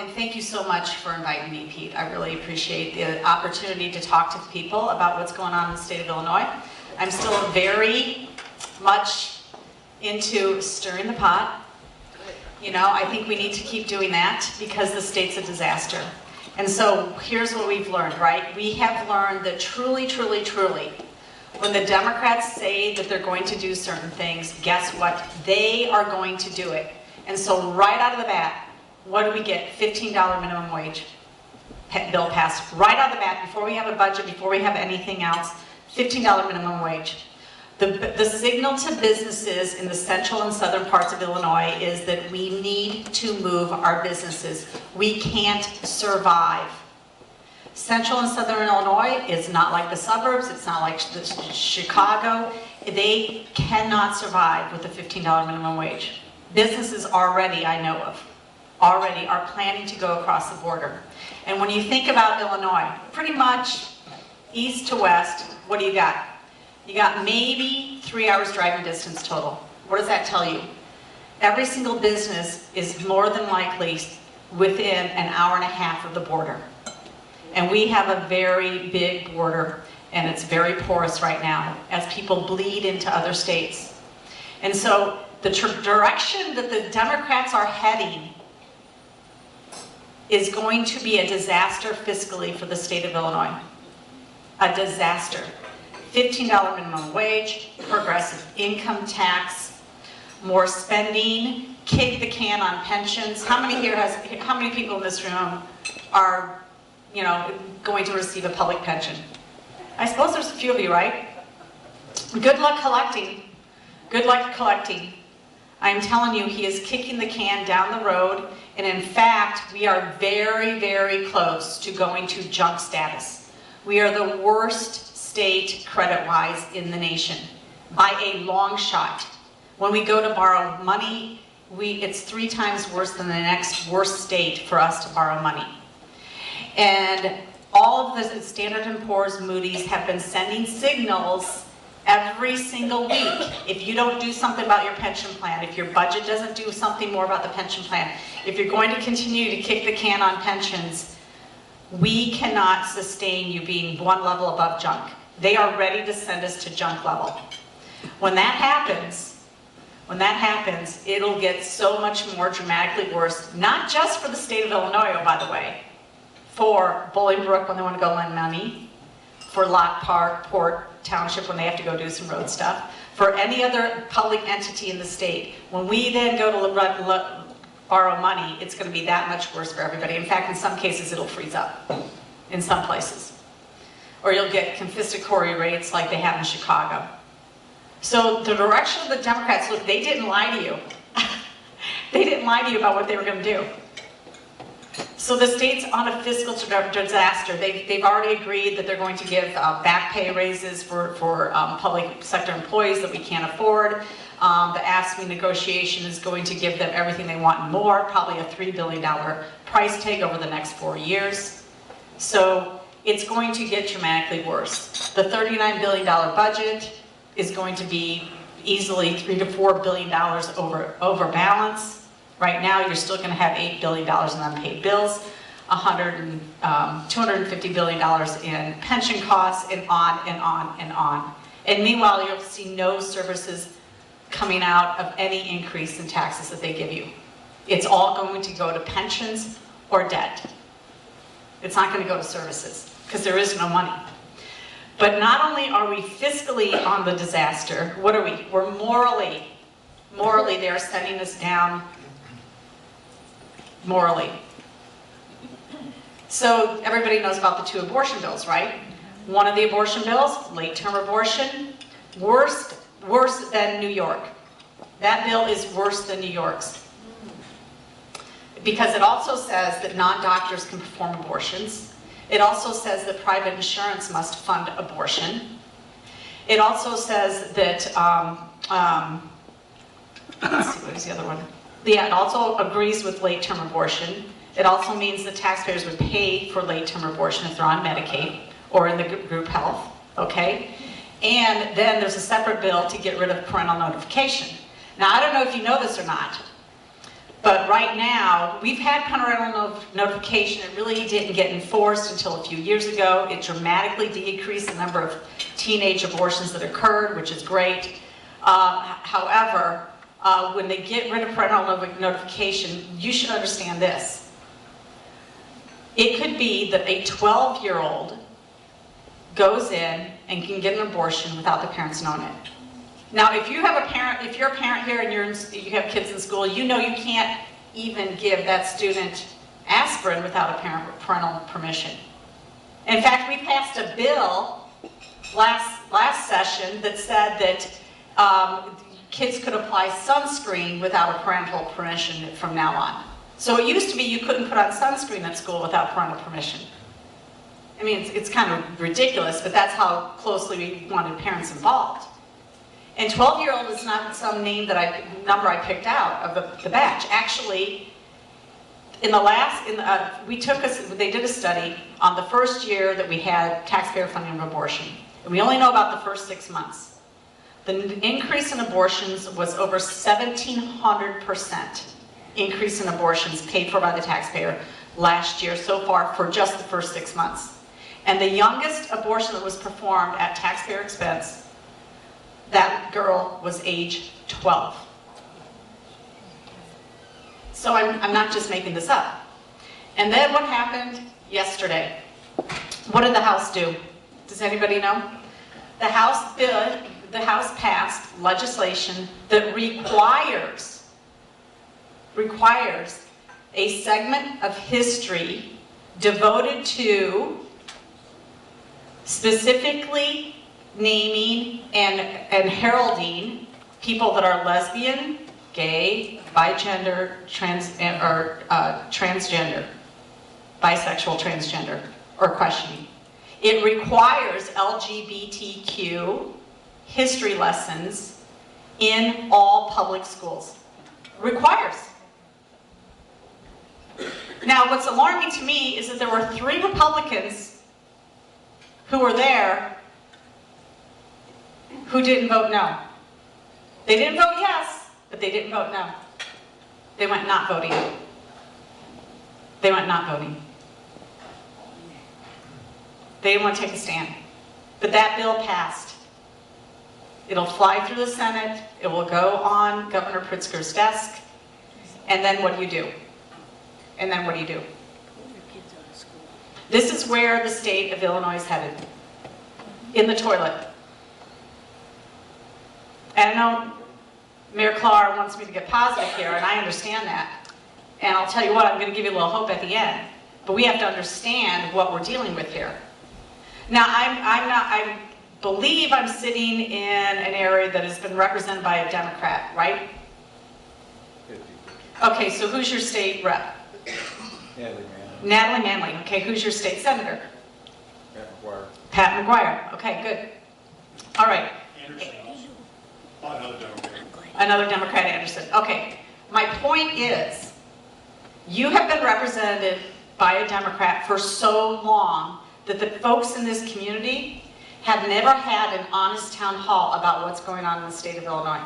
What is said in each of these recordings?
And thank you so much for inviting me, Pete. I really appreciate the opportunity to talk to people about what's going on in the state of Illinois. I'm still very much into stirring the pot. You know, I think we need to keep doing that because the state's a disaster. And so here's what we've learned, right? We have learned that truly, truly, truly, when the Democrats say that they're going to do certain things, guess what? They are going to do it. And so right out of the bat, what do we get? $15 minimum wage bill passed. Right out of the bat, before we have a budget, before we have anything else, $15 minimum wage. The signal to businesses in the central and southern parts of Illinois is that we need to move our businesses. We can't survive. Central and southern Illinois is not like the suburbs, it's not like Chicago. They cannot survive with a $15 minimum wage. Businesses already, I know of, already are planning to go across the border. And when you think about Illinois, pretty much east to west, what do you got? You got maybe 3 hours driving distance total. What does that tell you? Every single business is more than likely within an hour and a half of the border. And we have a very big border, and it's very porous right now as people bleed into other states. And so the direction that the Democrats are heading is going to be a disaster fiscally for the state of Illinois. A disaster. $15 minimum wage, progressive income tax, more spending, kick the can on pensions. How many people in this room are, you know, going to receive a public pension? I suppose there's a few of you, right? Good luck collecting. Good luck collecting. I'm telling you, he is kicking the can down the road, and in fact, we are very, very close to going to junk status. We are the worst state credit-wise in the nation by a long shot. When we go to borrow money, it's 3 times worse than the next worst state for us to borrow money. And all of the Standard & Poor's, Moody's have been sending signals every single week. If you don't do something about your pension plan, if your budget doesn't do something more about the pension plan, if you're going to continue to kick the can on pensions, we cannot sustain you being one level above junk. They are ready to send us to junk level. When that happens, it'll get so much more dramatically worse, not just for the state of Illinois, oh, by the way, for Bolingbrook when they want to go lend money, for Lock Park, Port Township when they have to go do some road stuff, for any other public entity in the state. When we then go to borrow money, it's going to be that much worse for everybody. In fact, in some cases, it'll freeze up in some places. Or you'll get confiscatory rates like they have in Chicago. So the direction of the Democrats, look, they didn't lie to you. They didn't lie to you about what they were going to do. So the state's on a fiscal disaster. They've already agreed that they're going to give back pay raises for public sector employees that we can't afford. The AFSCME negotiation is going to give them everything they want and more, probably a $3 billion price tag over the next 4 years. So it's going to get dramatically worse. The $39 billion budget is going to be easily $3 to $4 billion over balance. Right now, you're still going to have $8 billion in unpaid bills, $250 billion in pension costs, and on and on and on. And meanwhile, you'll see no services coming out of any increase in taxes that they give you. It's all going to go to pensions or debt. It's not going to go to services because there is no money. But not only are we fiscally on the disaster, what are we? We're morally they are sending us down morally. So everybody knows about the 2 abortion bills, right? One of the abortion bills, late-term abortion, worse than New York. That bill is worse than New York's. Because it also says that non-doctors can perform abortions. It also says that private insurance must fund abortion. It also says that, let's see, what is the other one? Yeah, it also agrees with late-term abortion. It also means that taxpayers would pay for late-term abortion if they're on Medicaid or in the group health, okay? And then there's a separate bill to get rid of parental notification. Now, I don't know if you know this or not, But right now, we've had parental notification. It really didn't get enforced until a few years ago. It dramatically decreased the number of teenage abortions that occurred, which is great. However, when they get rid of parental notification, you should understand this. It could be that a 12-year-old goes in and can get an abortion without the parents knowing it. Now, if you have a parent, if you're a parent here and you have kids in school, you know you can't even give that student aspirin without a parental permission. In fact, we passed a bill last session that said that kids could apply sunscreen without a parental permission from now on. So it used to be you couldn't put on sunscreen at school without parental permission. I mean, it's kind of ridiculous, but that's how closely we wanted parents involved. And 12-year-old is not some number I picked out of the batch. Actually, they did a study on the first year that we had taxpayer funding of abortion. And we only know about the first 6 months. The increase in abortions was over 1,700% increase in abortions paid for by the taxpayer last year so far for just the first 6 months. And the youngest abortion that was performed at taxpayer expense, that girl was age 12. So I'm not just making this up. And then what happened yesterday? What did the House do? Does anybody know? The House passed legislation that requires a segment of history devoted to specifically naming and heralding people that are lesbian, gay, bigender, transgender, bisexual, transgender, or questioning. It requires LGBTQ history lessons in all public schools. Requires. Now, what's alarming to me is that there were 3 Republicans who were there who didn't vote no. They didn't vote yes, but they didn't vote no. They went not voting. They went not voting. They didn't want to take a stand. But that bill passed. It'll fly through the Senate. It will go on Governor Pritzker's desk. And then what do you do? And then what do you do? This is where the state of Illinois is headed. In the toilet. And I know Mayor Clark wants me to get positive here, and I understand that. And I'll tell you what, I'm going to give you a little hope at the end. But we have to understand what we're dealing with here. Now, I believe I'm sitting in an area that has been represented by a Democrat, right? 50. Okay, so who's your state rep? Natalie Manley. Okay, who's your state senator? Pat McGuire. Pat McGuire. Okay, good. All right. Anderson also. Another Democrat. Another Democrat, Anderson. Okay, my point is, you have been represented by a Democrat for so long that the folks in this community have never had an honest town hall about what's going on in the state of Illinois.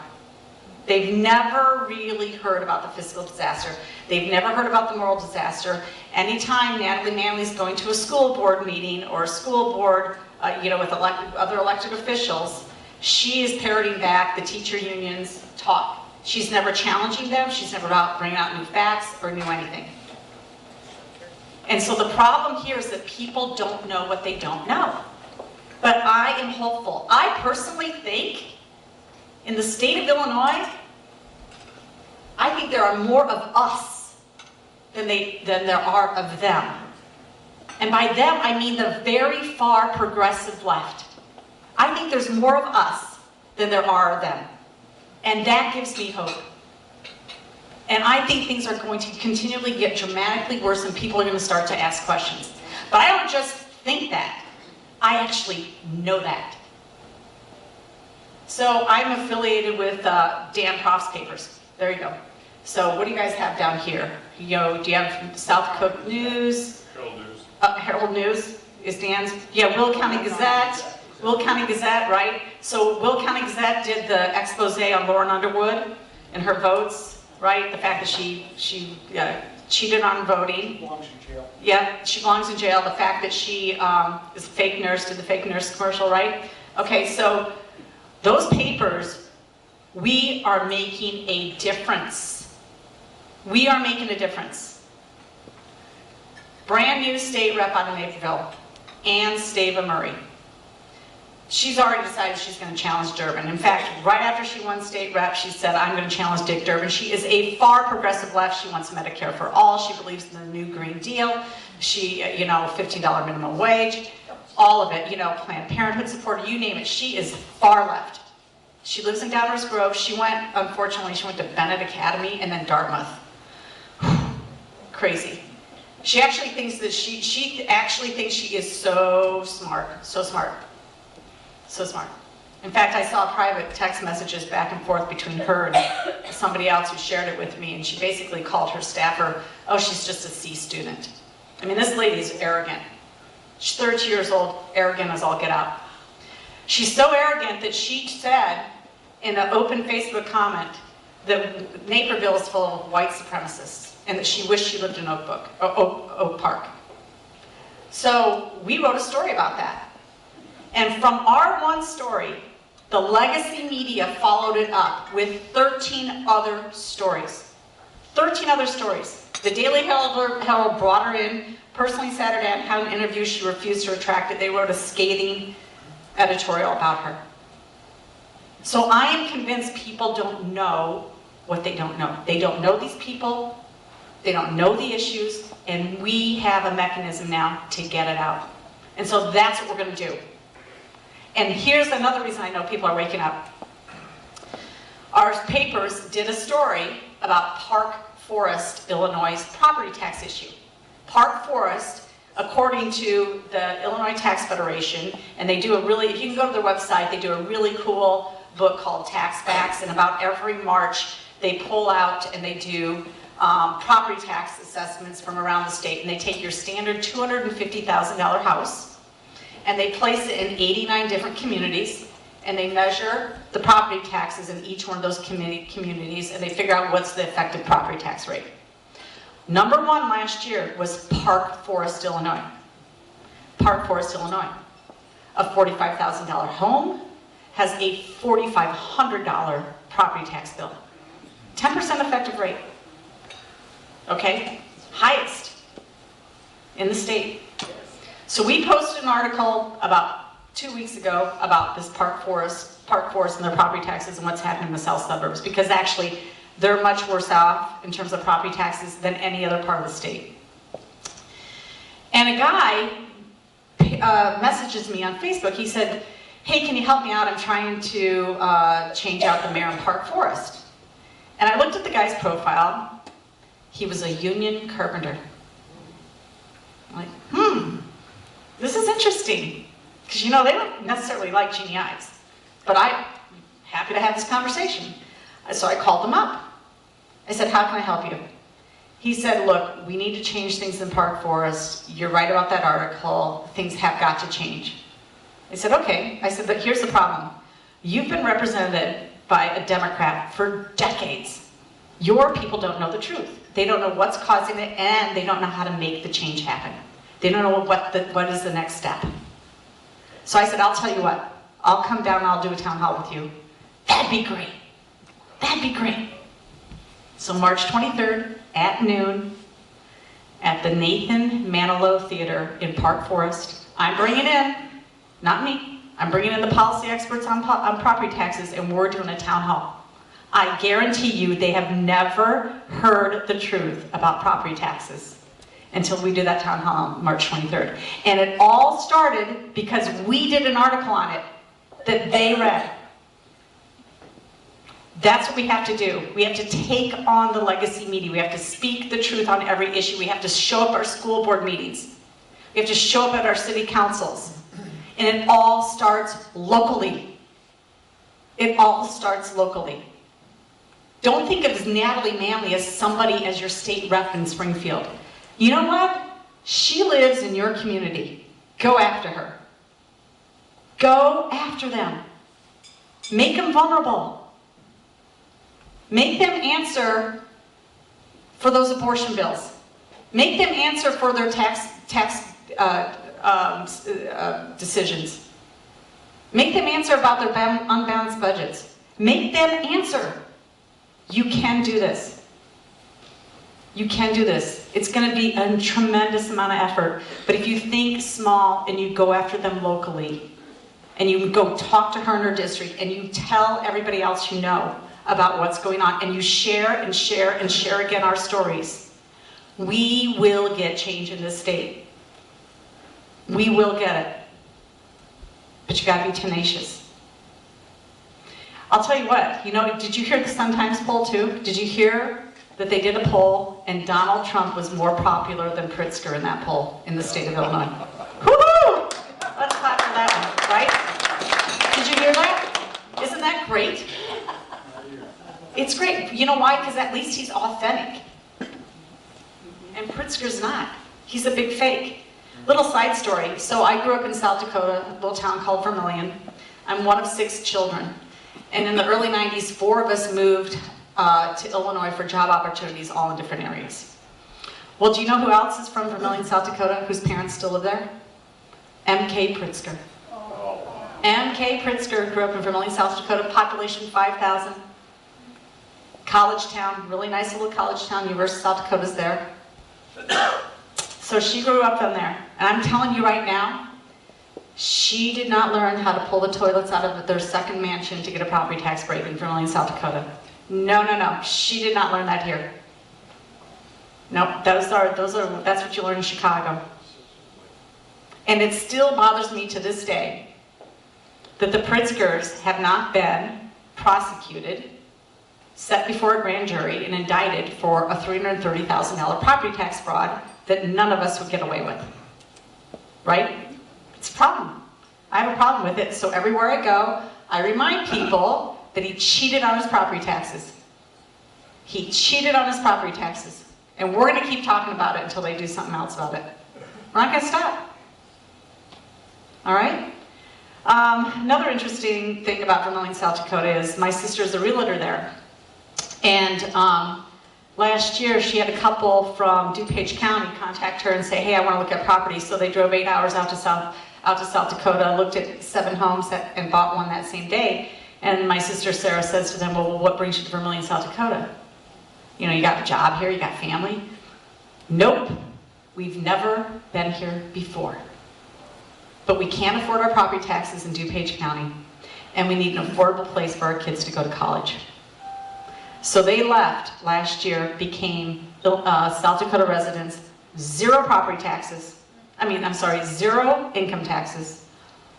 They've never really heard about the fiscal disaster. They've never heard about the moral disaster. Anytime Natalie Manley's going to a school board meeting or a school board, with other elected officials, she is parroting back the teacher union's talk. She's never challenging them. She's never bringing out new facts or new anything. And so the problem here is that people don't know what they don't know. But I am hopeful. I personally think in the state of Illinois, I think there are more of us than there are of them. And by them, I mean the very far progressive left. I think there's more of us than there are of them. And that gives me hope. And I think things are going to continually get dramatically worse and people are going to start to ask questions. But I don't just think that. I actually know that. So I'm affiliated with Dan Proft's papers. There you go. So what do you guys have down here? Do you have South Cook News? Herald News. Herald News is Dan's. Yeah, Will County Gazette. Will County Gazette, right? So Will County Gazette did the expose on Lauren Underwood and her votes. right? The fact that she cheated on voting. Belongs in jail. Yeah, she belongs in jail. The fact that she is a fake nurse, did the fake nurse commercial, right? Okay, so those papers, we are making a difference. We are making a difference. Brand new state rep out of Naperville, Ann Stava Murray. She's already decided she's going to challenge Durbin. In fact, right after she won state rep, she said, I'm going to challenge Dick Durbin. She is a far progressive left. She wants Medicare for all. She believes in the new Green Deal. She, $15 minimum wage, all of it, Planned Parenthood supporter, you name it. She is far left. She lives in Downers Grove. Unfortunately, she went to Bennett Academy and then Dartmouth. Crazy. She actually thinks that she actually thinks she is so smart, so smart. So smart. In fact, I saw private text messages back and forth between her and somebody else who shared it with me, and she basically called her staffer, oh, she's just a C student. I mean, this lady is arrogant. She's 32 years old, arrogant as all get out. She's so arrogant that she said in an open Facebook comment that Naperville is full of white supremacists, and that she wished she lived in Oak Park. So we wrote a story about that. And from our one story, the legacy media followed it up with 13 other stories. 13 other stories. The Daily Herald brought her in, personally sat her down, had an interview, she refused to retract it. They wrote a scathing editorial about her. So I am convinced people don't know what they don't know. They don't know these people, they don't know the issues, and we have a mechanism now to get it out. And so that's what we're going to do. And here's another reason I know people are waking up. Our papers did a story about Park Forest, Illinois' property tax issue. Park Forest, according to the Illinois Tax Federation, and they do if you can go to their website, they do a really cool book called Tax Facts, and about every March they pull out and they do property tax assessments from around the state, and they take your standard $250,000 house, and they place it in 89 different communities, and they measure the property taxes in each one of those communities, and they figure out what's the effective property tax rate. Number one last year was Park Forest, Illinois. Park Forest, Illinois. A $45,000 home has a $4,500 property tax bill. 10% effective rate. Okay? Highest in the state. So we posted an article about 2 weeks ago about this Park Forest and their property taxes and what's happening in the south suburbs, because actually they're much worse off in terms of property taxes than any other part of the state. And a guy messages me on Facebook. He said, hey, can you help me out? I'm trying to change out the mayor in Park Forest. And I looked at the guy's profile. He was a union carpenter. I'm like, this is interesting. Because they don't necessarily like Jeanne Ives. But I'm happy to have this conversation. So I called him up. I said, how can I help you? He said, look, we need to change things in Park Forest. You're right about that article. Things have got to change. I said, okay. I said, but here's the problem. You've been represented by a Democrat for decades. Your people don't know the truth. They don't know what's causing it, and they don't know how to make the change happen. They don't know what is the next step. So I said, I'll tell you what. I'll come down and I'll do a town hall with you. That'd be great. That'd be great. So March 23rd at noon at the Nathan Manilow Theater in Park Forest. I'm bringing in, not me, I'm bringing in the policy experts on property taxes, and we're doing a town hall. I guarantee you they have never heard the truth about property taxes until we do that town hall on March 23rd. And it all started because we did an article on it that they read. That's what we have to do. We have to take on the legacy media. We have to speak the truth on every issue. We have to show up at our school board meetings. We have to show up at our city councils. And it all starts locally. It all starts locally. Don't think of Natalie Manley as somebody as your state rep in Springfield. You know what? She lives in your community. Go after her. Go after them. Make them vulnerable. Make them answer for those abortion bills. Make them answer for their tax decisions. Make them answer about their unbalanced budgets. Make them answer. You can do this. You can do this. It's going to be a tremendous amount of effort. But if you think small and you go after them locally, and you go talk to her in her district, and you tell everybody else you know about what's going on, and you share and share and share again our stories, we will get change in this state. We will get it. But you gotta be tenacious. I'll tell you what, did you hear the Sun-Times poll too? Did you hear that they did a poll and Donald Trump was more popular than Pritzker in that poll in the state of Illinois? Woo-hoo! Let's clap for that one, right? Did you hear that? Isn't that great? It's great. You know why? Because at least he's authentic. And Pritzker's not. He's a big fake. Little side story. So I grew up in South Dakota, a little town called Vermillion. I'm one of 6 children. And in the early 90s, 4 of us moved to Illinois for job opportunities, all in different areas. Well, do you know who else is from Vermillion, South Dakota, whose parents still live there? M.K. Pritzker. M.K. Pritzker grew up in Vermillion, South Dakota, population 5,000. College town, really nice little college town, University of South Dakota's there. So she grew up in there. And I'm telling you right now, she did not learn how to pull the toilets out of their second mansion to get a property tax break in Vermillion, South Dakota. No, no, no. She did not learn that here. Nope, that's what you learn in Chicago. And it still bothers me to this day that the Pritzkers have not been prosecuted, set before a grand jury, and indicted for a $330,000 property tax fraud that none of us would get away with. Right? It's a problem. I have a problem with it, so everywhere I go, I remind people that he cheated on his property taxes. He cheated on his property taxes. And we're going to keep talking about it until they do something else about it. We're not going to stop. All right? Another interesting thing about Vermillion, South Dakota is my sister's a realtor there. And last year she had a couple from DuPage County contact her and say, hey, I want to look at property. So they drove 8 hours out to South Dakota, looked at 7 homes and bought one that same day. And my sister Sarah says to them, well, what brings you to Vermillion, South Dakota? You know, you got a job here, you got family. Nope, we've never been here before. But we can't afford our property taxes in DuPage County, and we need an affordable place for our kids to go to college. So they left last year, became South Dakota residents, 0 property taxes. Zero income taxes,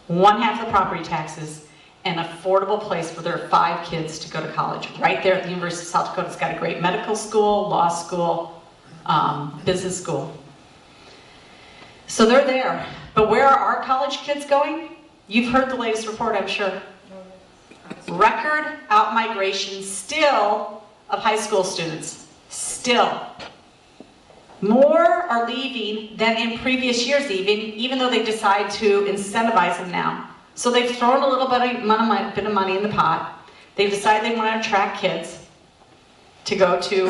1/2 the property taxes, an affordable place for their 5 kids to go to college. Right there at the University of South Dakota. It's got a great medical school, law school, business school. So they're there. But where are our college kids going? You've heard the latest report, I'm sure. Record out-migration still of high school students. Still. More are leaving than in previous years even though they decide to incentivize them now. So they've thrown a little bit of money in the pot. They've decided they want to attract kids to go to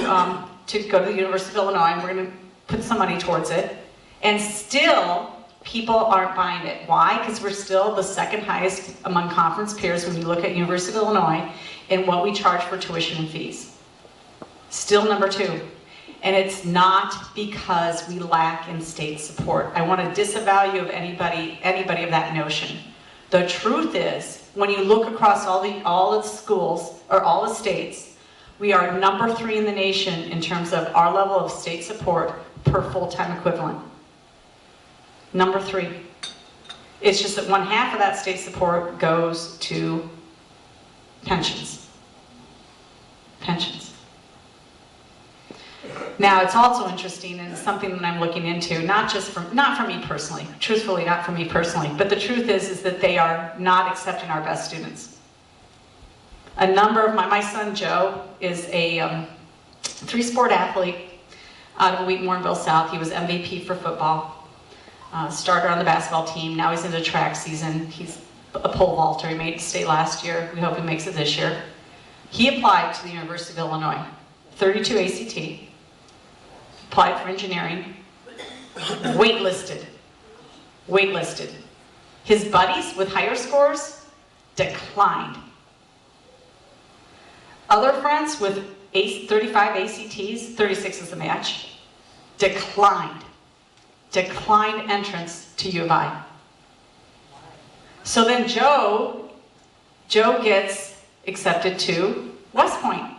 the University of Illinois, and we're going to put some money towards it. And still, people aren't buying it. Why? Because we're still the 2nd highest among conference peers when you look at University of Illinois in what we charge for tuition and fees. Still number 2. And it's not because we lack in state support. I want to disavow you of anybody of that notion. The truth is, when you look across all the schools, or all the states, we are number 3 in the nation in terms of our level of state support per full-time equivalent. Number 3. It's just that 1/2 of that state support goes to pensions. Pensions. Now, it's also interesting, and it's something that I'm looking into, not for me personally, truthfully, not for me personally, but the truth is that they are not accepting our best students. A number of my son Joe is a 3-sport athlete out of Wheaton Warrenville South. He was MVP for football, starter on the basketball team. Now he's in the track season. He's a pole vaulter. He made it state last year. We hope he makes it this year. He applied to the University of Illinois, 32 ACT. applied for engineering, waitlisted. Waitlisted. His buddies with higher scores declined. Other friends with 35 ACTs, 36 is the match, declined. Declined entrance to U of I. So then Joe gets accepted to West Point.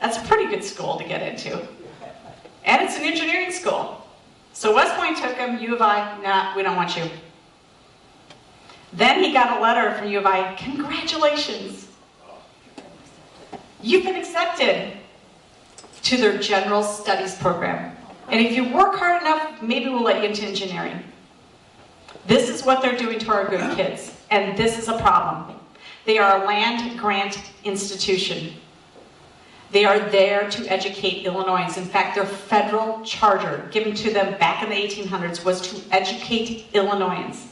That's a pretty good school to get into. And it's an engineering school. So West Point took him, U of I, nah, we don't want you. Then he got a letter from U of I, congratulations. You've been accepted to their general studies program. And if you work hard enough, maybe we'll let you into engineering. This is what they're doing to our good kids, and this is a problem. They are a land grant institution. They are there to educate Illinoisans. In fact, their federal charter given to them back in the 1800s was to educate Illinoisans.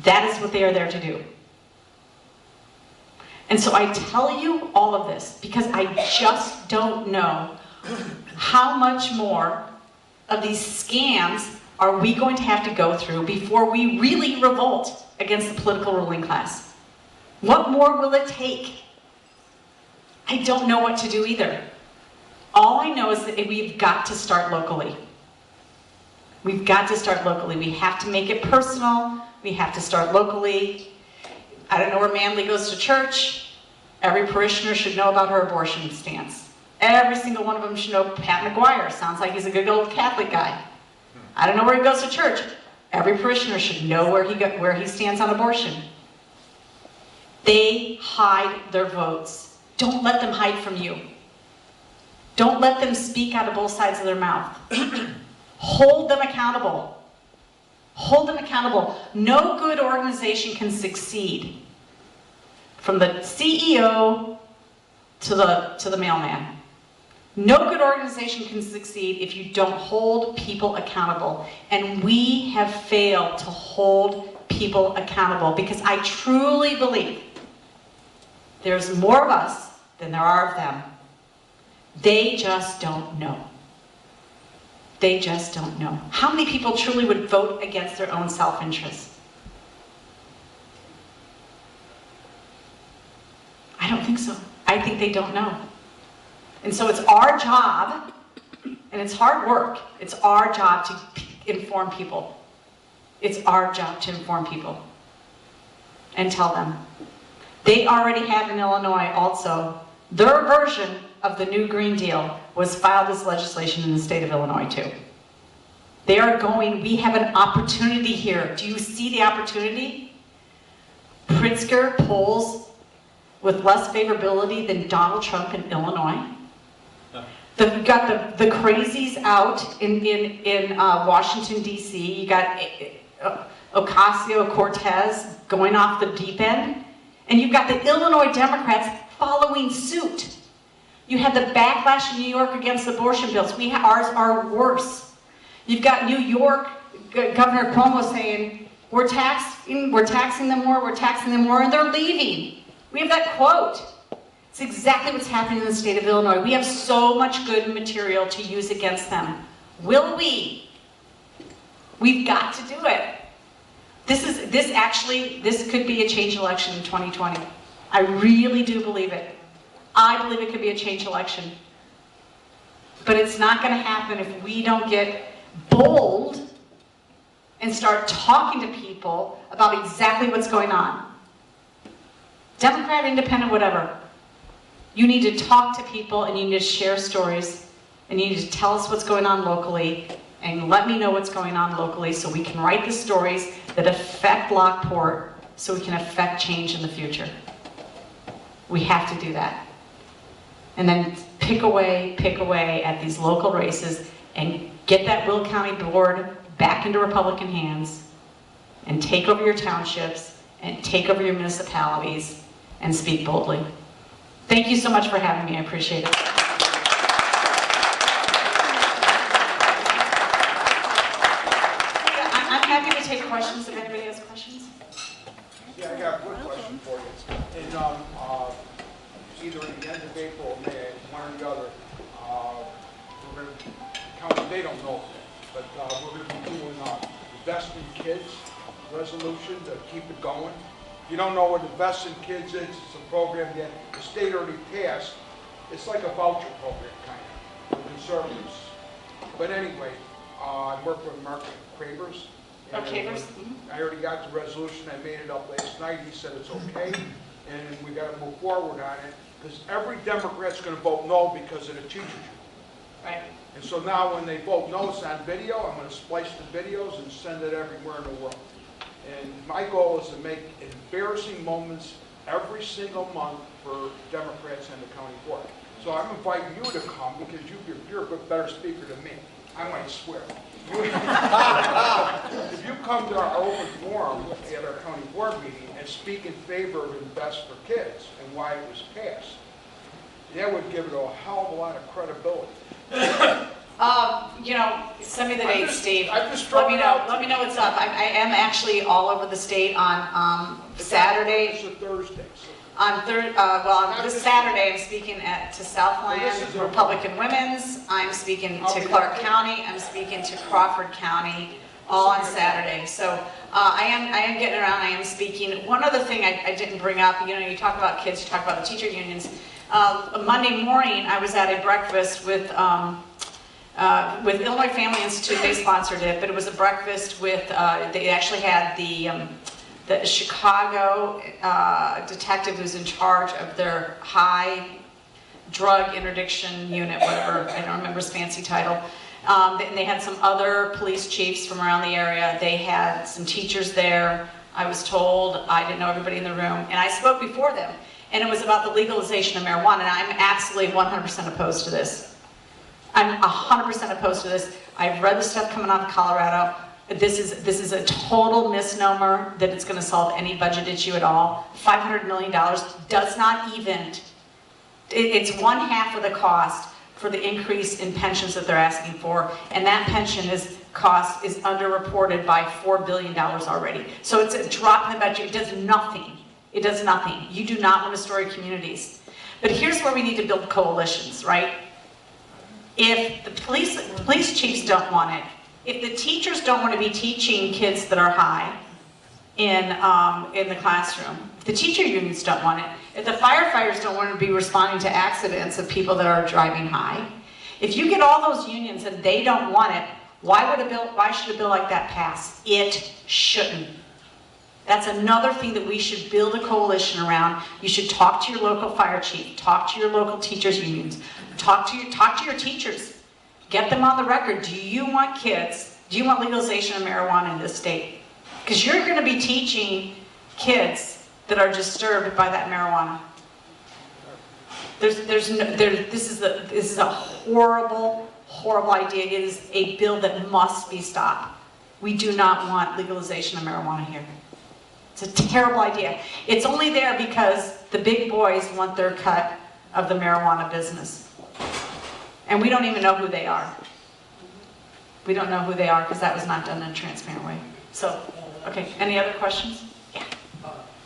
That is what they are there to do. And so I tell you all of this because I just don't know how much more of these scams are we going to have to go through before we really revolt against the political ruling class. What more will it take? I don't know what to do either. All I know is that we've got to start locally. We've got to start locally. We have to make it personal. We have to start locally. I don't know where Manley goes to church. Every parishioner should know about her abortion stance. Every single one of them should know Pat McGuire. Sounds like he's a good old Catholic guy. I don't know where he goes to church. Every parishioner should know where he stands on abortion. They hide their votes. Don't let them hide from you. Don't let them speak out of both sides of their mouth. Hold them accountable. Hold them accountable. No good organization can succeed, from the CEO to the mailman. No good organization can succeed if you don't hold people accountable. And we have failed to hold people accountable because I truly believe there's more of us than there are of them. They just don't know. They just don't know. How many people truly would vote against their own self-interest? I don't think so. I think they don't know. And so it's our job, and it's hard work, it's our job to inform people. It's our job to inform people and tell them. They already have in Illinois also, their version of the new Green Deal was filed as legislation in the state of Illinois too. They are going, we have an opportunity here. Do you see the opportunity? Pritzker polls with less favorability than Donald Trump in Illinois. You've got the crazies out in Washington, D.C. You got Ocasio-Cortez going off the deep end. And you've got the Illinois Democrats following suit. You had the backlash in New York against abortion bills. Ours are worse. You've got New York Governor Cuomo saying, we're taxing them more, and they're leaving. We have that quote. It's exactly what's happening in the state of Illinois. We have so much good material to use against them. Will we? We've got to do it. This could be a change election in 2020. I really do believe it. I believe it could be a change election. But it's not going to happen if we don't get bold and start talking to people about exactly what's going on. Democrat, independent, whatever. You need to talk to people and you need to share stories and you need to tell us what's going on locally and let me know what's going on locally so we can write the stories that affect Lockport so we can affect change in the future. We have to do that. And then pick away at these local races and get that Will County board back into Republican hands and take over your townships and take over your municipalities and speak boldly. Thank you so much for having me. I appreciate it. I'm happy to take questions if anybody has questions. Yeah, I got a quick question for you. In either in the end of April or May, one or the other, we're going to, county, they don't know that, but we're going to be doing Invest in Kids resolution to keep it going. If you don't know what Invest in Kids is, it's a program that the state already passed. It's like a voucher program, kind of, for conservatives. But anyway, I work with Mark Cravers. I already got the resolution. I made it up last night. He said it's okay, and we got to move forward on it because every Democrat's going to vote no because of the teachers. Right. And so now when they vote no, it's on video. I'm going to splice the videos and send it everywhere in the world. And my goal is to make embarrassing moments every single month for Democrats and the county board. So I'm inviting you to come because you're a better speaker than me. I might swear. If you come to our open forum at our county board meeting and speak in favor of Invest for Kids and why it was passed, that would give it a hell of a lot of credibility. You know, send me the date, Steve. I just let me know what's up. I am actually all over the state on Saturday. It's a Thursday. On this Saturday, I'm speaking to Southland Republican Women's. I'm speaking to Clark County. I'm speaking to Crawford County, all on Saturday. So I am getting around. I am speaking. One other thing I didn't bring up. You know, you talk about kids. You talk about the teacher unions. Monday morning, I was at a breakfast with Illinois Family Institute. They sponsored it, but it was a breakfast with. They actually had the Chicago detective who's in charge of their high drug interdiction unit, whatever, I don't remember his fancy title. And they had some other police chiefs from around the area. They had some teachers there. I was told, I didn't know everybody in the room, and I spoke before them. And it was about the legalization of marijuana, and I'm absolutely 100% opposed to this. I'm 100% opposed to this. I've read the stuff coming out of Colorado. This is a total misnomer that it's going to solve any budget issue at all. $500 million does not even, it's 1/2 of the cost for the increase in pensions that they're asking for, and that pension cost is underreported by $4 billion already. So it's a drop in the budget. It does nothing. It does nothing. You do not want to destroy communities. But here's where we need to build coalitions, right? If the police chiefs don't want it, if the teachers don't want to be teaching kids that are high in the classroom, if the teacher unions don't want it, if the firefighters don't want to be responding to accidents of people that are driving high, if you get all those unions and they don't want it, why should a bill like that pass? It shouldn't. That's another thing that we should build a coalition around. You should talk to your local fire chief, talk to your local teachers unions, talk to your teachers. Get them on the record. Do you want legalization of marijuana in this state? Because you're going to be teaching kids that are disturbed by that marijuana. This is a horrible, horrible idea. It is a bill that must be stopped. We do not want legalization of marijuana here. It's a terrible idea. It's only there because the big boys want their cut of the marijuana business. And we don't even know who they are. We don't know who they are because that was not done in a transparent way. So, okay, any other questions? Yeah.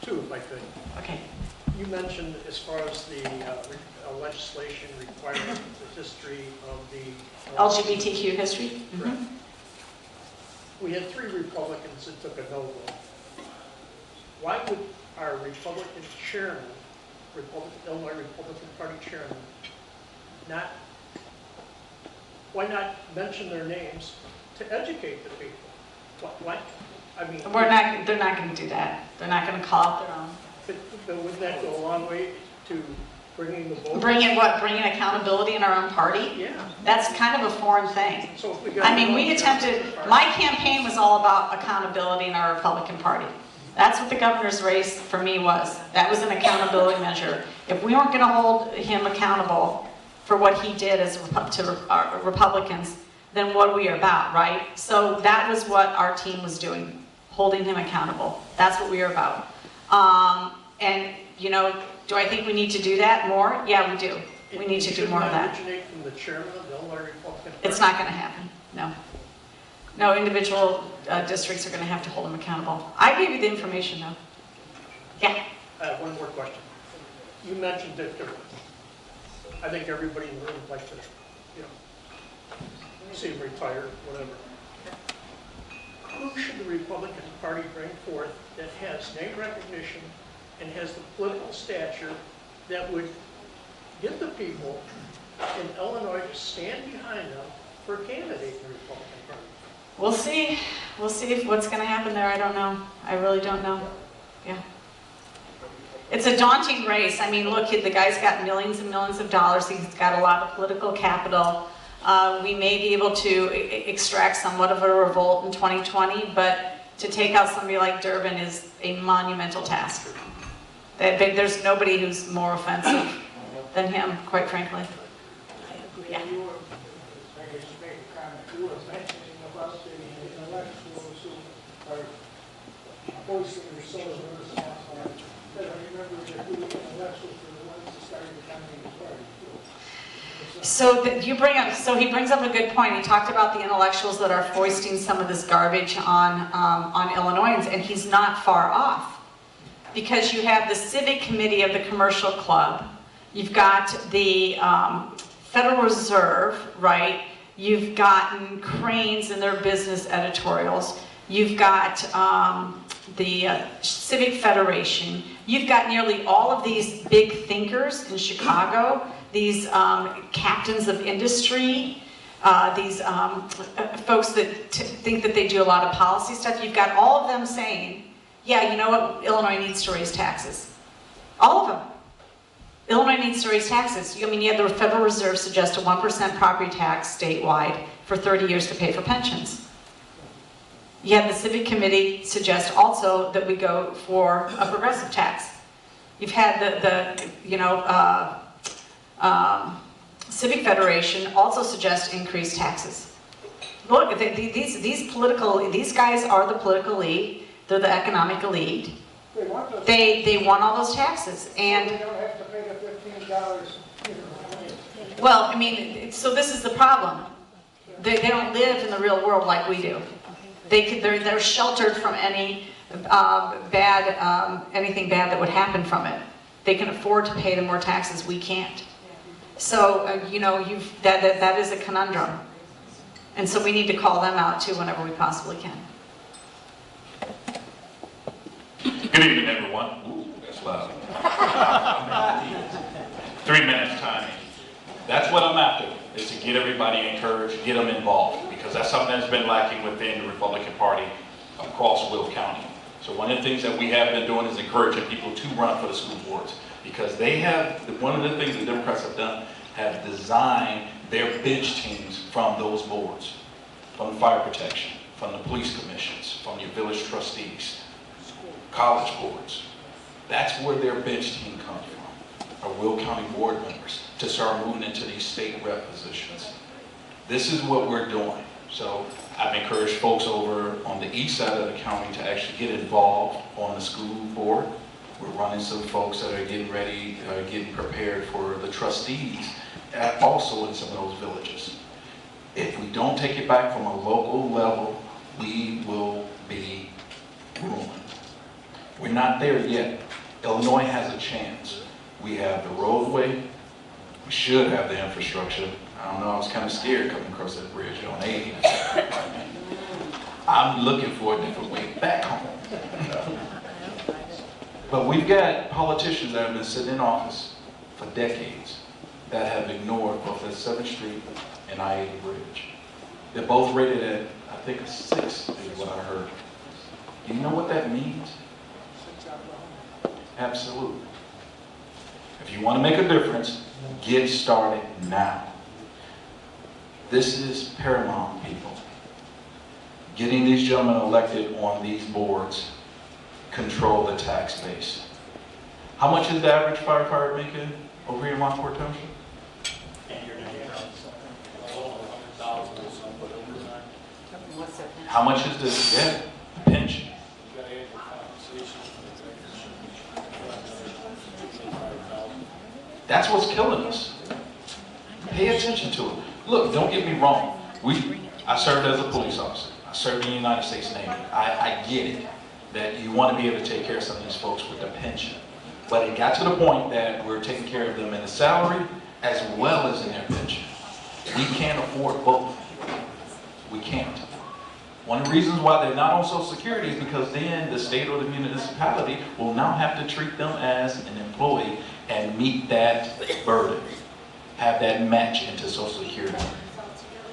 Two, if I could. Okay. You mentioned as far as the legislation requiring the history of the... LGBTQ history? Correct. Mm-hmm. We had 3 Republicans that took a no vote. Why would our Republican chairman, Illinois Republican Party chairman, why not mention their names to educate the people? Why? I mean, they're not going to do that. They're not going to call out their own. But wouldn't that go a long way to bringing the vote? Bringing what? Bringing accountability in our own party? Yeah. That's kind of a foreign thing. So if we got we attempted, my campaign was all about accountability in our Republican Party. That's what the governor's race for me was. That was an accountability measure. If we weren't going to hold him accountable for what he did to Republicans, then what are we about, right? So that was what our team was doing, holding him accountable. That's what we are about. And, you know, do I think we need to do that more? Yeah, we do. We need to do more of that. Originate from the chairman of the Illinois Republican Party? It's not going to happen, no. No, individual districts are going to have to hold them accountable. I gave you the information, though. Yeah? One more question. You mentioned that I think everybody in the room would like to, see him retired, whatever. Who should the Republican Party bring forth that has name recognition and has the political stature that would get the people in Illinois to stand behind them for a candidate in the Republican Party? We'll see. We'll see if what's going to happen there. I don't know. I really don't know. Yeah. It's a daunting race. I mean, look, the guy's got millions and millions of dollars. He's got a lot of political capital. We may be able to extract somewhat of a revolt in 2020, but to take out somebody like Durbin is a monumental task. There's nobody who's more offensive than him, quite frankly. Yeah. I just make a comment. You were mentioning about the intellectuals who are voicing their souls in this house. But I remember that the intellectuals were the ones that started the Communist Party. So he brings up a good point. He talked about the intellectuals that are foisting some of this garbage on Illinoisans, and he's not far off. Because you have the civic committee of the commercial club, you've got the Federal Reserve, right? You've gotten Cranes in their business editorials. You've got the Civic Federation. You've got nearly all of these big thinkers in Chicago, these captains of industry, these folks that think that they do a lot of policy stuff. You've got all of them saying, yeah, you know what, Illinois needs to raise taxes. All of them. Illinois needs to raise taxes. I mean, you had the Federal Reserve suggest a 1% property tax statewide for 30 years to pay for pensions. You had the Civic Committee suggest also that we go for a progressive tax. You've had Civic Federation also suggest increased taxes. Look, these guys are the political elite. They're the economic elite. They want all those taxes, and They don't have to pay the $15. well, I mean, so this is the problem. They don't live in the real world like we do. They're sheltered from any anything bad that would happen from it. They can afford to pay the more taxes. We can't. So you know, that is a conundrum, and so we need to call them out too whenever we possibly can. Good evening, everyone. Ooh, that's loud. 3 minutes timing. That's what I'm after, is to get everybody encouraged, get them involved, because that's something that's been lacking within the Republican Party across Will County. So one of the things that we have been doing is encouraging people to run for the school boards, because they have, one of the things the Democrats have done, have designed their bench teams from those boards, from the fire protection, from the police commissions, from your village trustees, college boards. That's where their bench team comes from, our Will County board members, to start moving into these state rep positions. This is what we're doing. So I've encouraged folks over on the east side of the county to actually get involved on the school board. We're running some folks that are getting ready, getting prepared for the trustees, also in some of those villages. If we don't take it back from a local level, we will be ruined. We're not there yet. Illinois has a chance. We have the roadway. We should have the infrastructure. I don't know, I was kind of scared coming across that bridge on 80. I'm looking for a different way back home. But we've got politicians that have been sitting in office for decades that have ignored both the 7th Street and I-80 bridge. They're both rated at, I think, a 6 is what I heard. Do you know what that means? Absolutely. If you want to make a difference, get started now. This is paramount, people. Getting these gentlemen elected on these boards control the tax base. How much is the average firefighter making over here in Rockport Township? How much is this? Yeah, pension. That's what's killing us. Pay attention to it. Look, don't get me wrong. I served as a police officer. I served in the United States Navy. I get it, that you want to be able to take care of some of these folks with the pension. But it got to the point that we're taking care of them in the salary as well as in their pension. We can't afford both. We can't. One of the reasons why they're not on Social Security is because then the state or the municipality will now have to treat them as an employee and meet that burden, have that match into Social Security.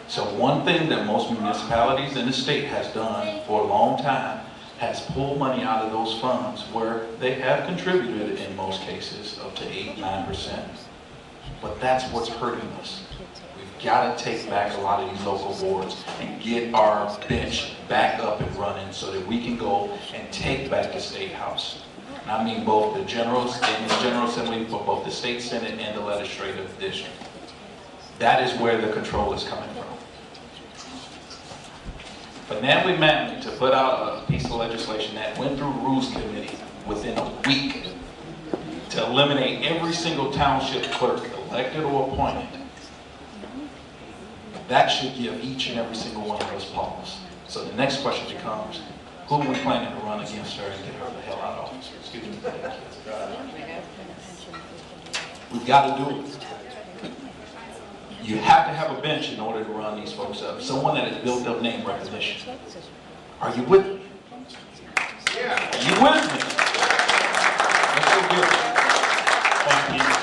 So one thing that most municipalities in the state has done for a long time has pulled money out of those funds where they have contributed in most cases up to 8, 9%. But that's what's hurting us. We've got to take back a lot of these local boards and get our bench back up and running so that we can go and take back the State House. And I mean both the General Assembly, for both the State Senate and the Legislative District. That is where the control is coming from. But now we managed to put out a piece of legislation that went through Rules Committee within a week to eliminate every single township clerk, elected or appointed. That should give each and every single one of us pause. So the next question becomes, who are we planning to run against her and get her the hell out of office? Excuse me. We've got to do it. You have to have a bench in order to run these folks up. Someone that has built up name recognition. Are you with me? Yeah. Are you with me? Let's go get it. Thank you.